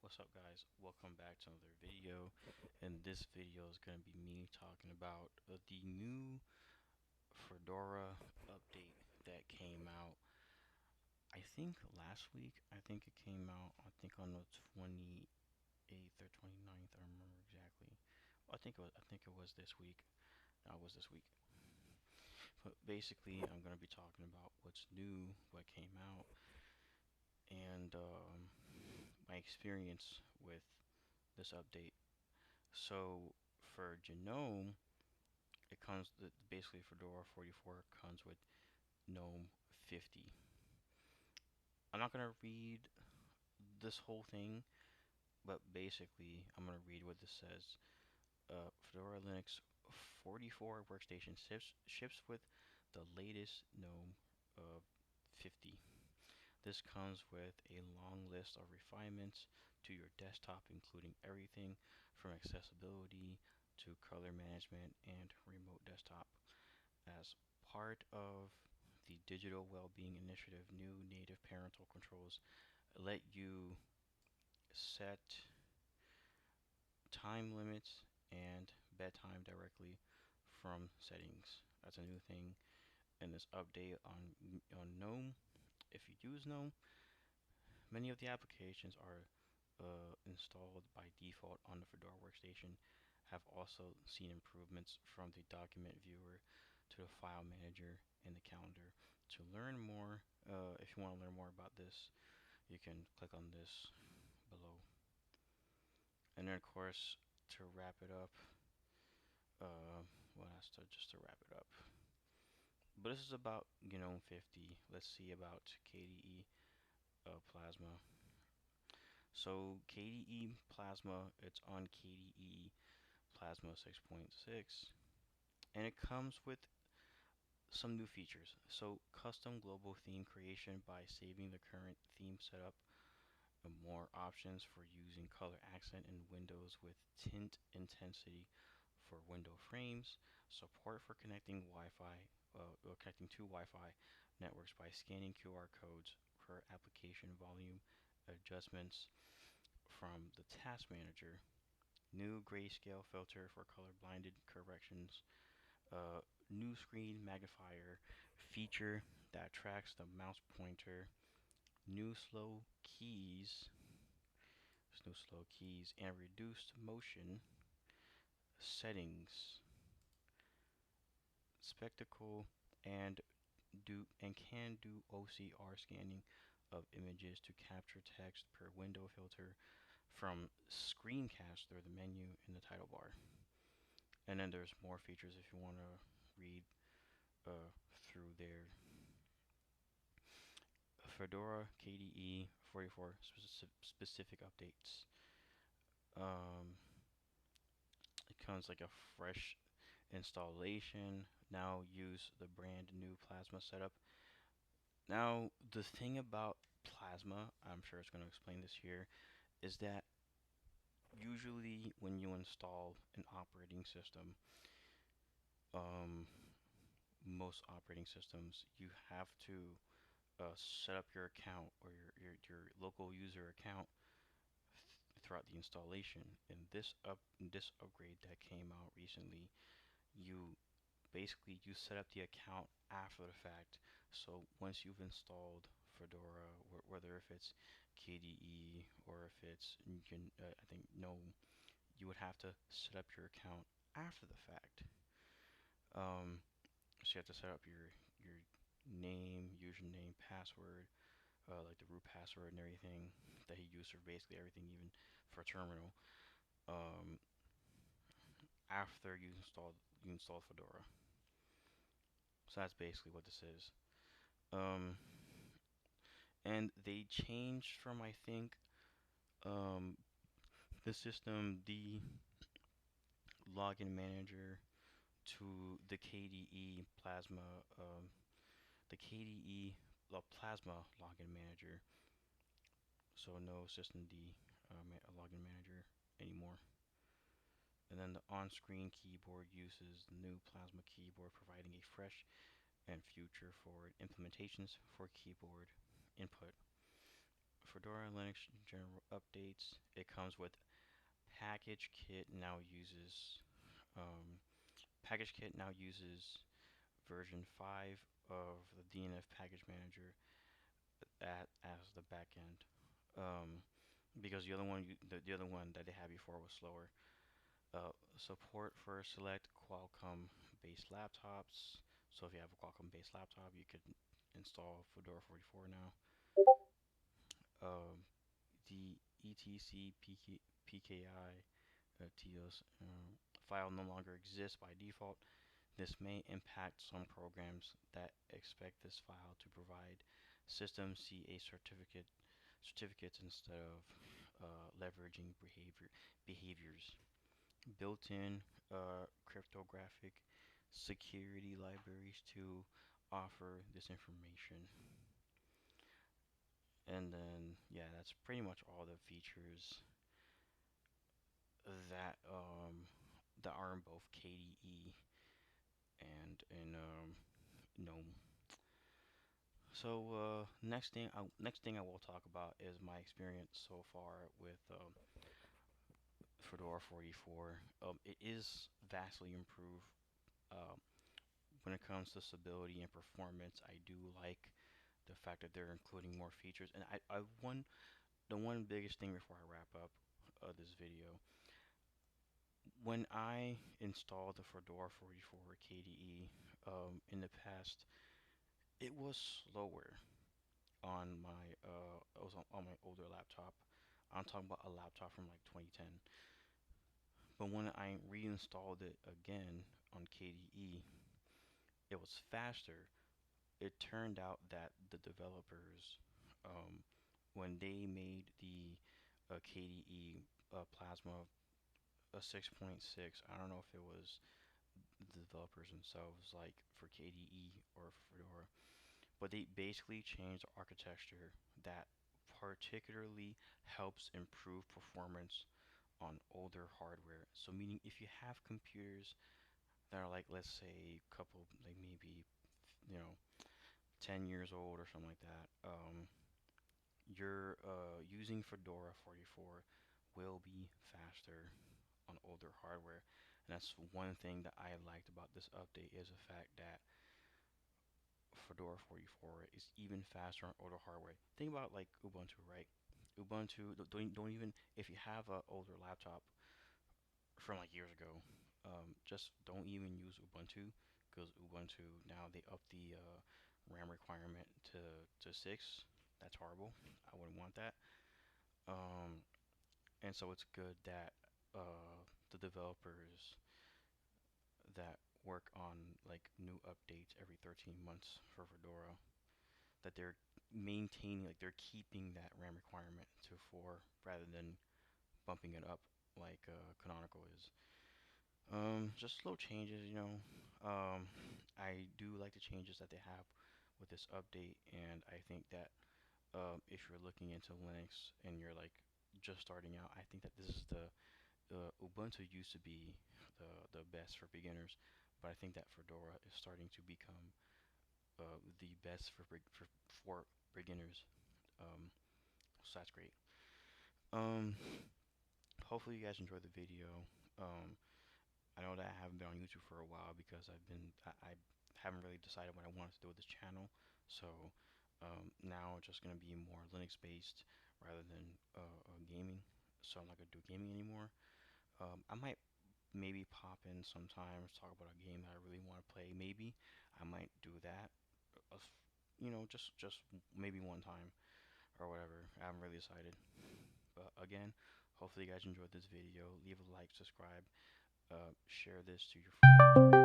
What's up, guys? Welcome back to another video. And this video is going to be me talking about the new Fedora update that came out. I think last week. I think it came out. I think on the 28th or 29th. I don't remember exactly. I think it was. I think it was this week. No, it was this week. But basically, I'm going to be talking about what's new, what came out, and my experience with this update. So for GNOME, it comes basically Fedora 44 comes with GNOME 50. I'm not gonna read this whole thing, but basically I'm gonna read what this says. Fedora Linux 44 workstation ships with the latest GNOME 50. This comes with a long list of refinements to your desktop, including everything from accessibility to color management and remote desktop. As part of the Digital Wellbeing Initiative, new native parental controls let you set time limits and bedtime directly from settings. That's a new thing in this update on GNOME. If you use GNOME, many of the applications are installed by default on the Fedora workstation have also seen improvements from the document viewer to the file manager and the calendar. To learn more, if you want to learn more about this, you can click on this below. And then, of course, to wrap it up, well, that's just to wrap it up. But this is about GNOME 50. Let's see about KDE Plasma. So KDE Plasma, it's on KDE Plasma 6.6, and it comes with some new features. So custom global theme creation by saving the current theme setup, and more options for using color accent in windows with tint intensity for window frames, support for connecting to Wi-Fi networks by scanning QR codes for application volume adjustments from the task manager, new grayscale filter for color blinded corrections, new screen magnifier feature that tracks the mouse pointer, new slow keys, and reduced motion settings, spectacle, and can do OCR scanning of images to capture text per window filter from screencast through the menu in the title bar. And then there's more features if you want to read through there. Fedora KDE 44 specific updates. Um, it comes like a fresh installation. Now use the brand new Plasma setup. Now the thing about Plasma, I'm sure it's going to explain this here, is that usually when you install an operating system, um, most operating systems, you have to set up your account or your local user account throughout the installation. In this upgrade that came out recently, you basically you set up the account after the fact. So once you've installed Fedora, whether if it's KDE or if it's I think GNOME, you would have to set up your account after the fact. Um, so you have to set up your name, username, password, like the root password and everything that he used for basically everything, even for terminal. Um, After you installed Fedora. So that's basically what this is. Um, and they changed from I think um, the system, the login manager to the KDE Plasma, the KDE Plasma login manager. So no system D login manager anymore. And then the on-screen keyboard uses the new Plasma keyboard, providing a fresh and future-forward implementations for keyboard input. Fedora Linux general updates. It comes with package kit now uses um, package kit now uses version 5 of the DNF package manager as the backend. Um, because the other one that they had before was slower. Support for select Qualcomm based laptops. So if you have a Qualcomm based laptop, you could install Fedora 44 now. Um, the etc pki TOS file no longer exists by default. This may impact some programs that expect this file to provide system CA certificates instead of leveraging behaviors. Built-in cryptographic security libraries to offer this information. And then, yeah, that's pretty much all the features that that are in both KDE and in GNOME. So next thing I will talk about is my experience so far with Fedora 44. It is vastly improved um, when it comes to stability and performance. I do like the fact that they're including more features. And the one biggest thing before I wrap up this video, when I installed the Fedora 44 KDE in the past, it was slower on my it was on my older laptop. I'm talking about a laptop from like 2010. But when I reinstalled it again on KDE, it was faster. It turned out that the developers, um, when they made the KDE Plasma a 6.6, I don't know if it was the developers themselves, like for KDE or Fedora, but they basically changed the architecture that particularly helps improve performance on older hardware. So meaning if you have computers that are like, let's say a couple, like maybe, you know, 10 years old or something like that, you're using Fedora 44 will be faster on older hardware. And that's one thing that I liked about this update is the fact that Fedora 44 is even faster on older hardware. Think about like Ubuntu, right? Ubuntu, don't even, if you have an older laptop from like years ago, just don't even use Ubuntu because Ubuntu now they up the RAM requirement to 6. That's horrible. I wouldn't want that. Um, and so it's good that the developers that work on like new updates every 13 months for Fedora that they're maintaining, like they're keeping that RAM requirement to 4 rather than bumping it up like Canonical is. Just slow changes, you know. I do like the changes that they have with this update, and I think that if you're looking into Linux and you're like just starting out, I think that this is the Ubuntu used to be the best for beginners, but I think that Fedora is starting to become the best for beginners. Um, so that's great. Um, Hopefully you guys enjoyed the video. Um, I know that I haven't been on YouTube for a while because I haven't really decided what I wanted to do with this channel. So now it's just gonna be more Linux based rather than gaming. So I'm not gonna do gaming anymore. I might maybe pop in sometimes, talk about a game that I really want to play. Maybe I might do that. You know, just maybe one time or whatever. I haven't really decided. But again, hopefully you guys enjoyed this video. Leave a like, subscribe, share this to your friends.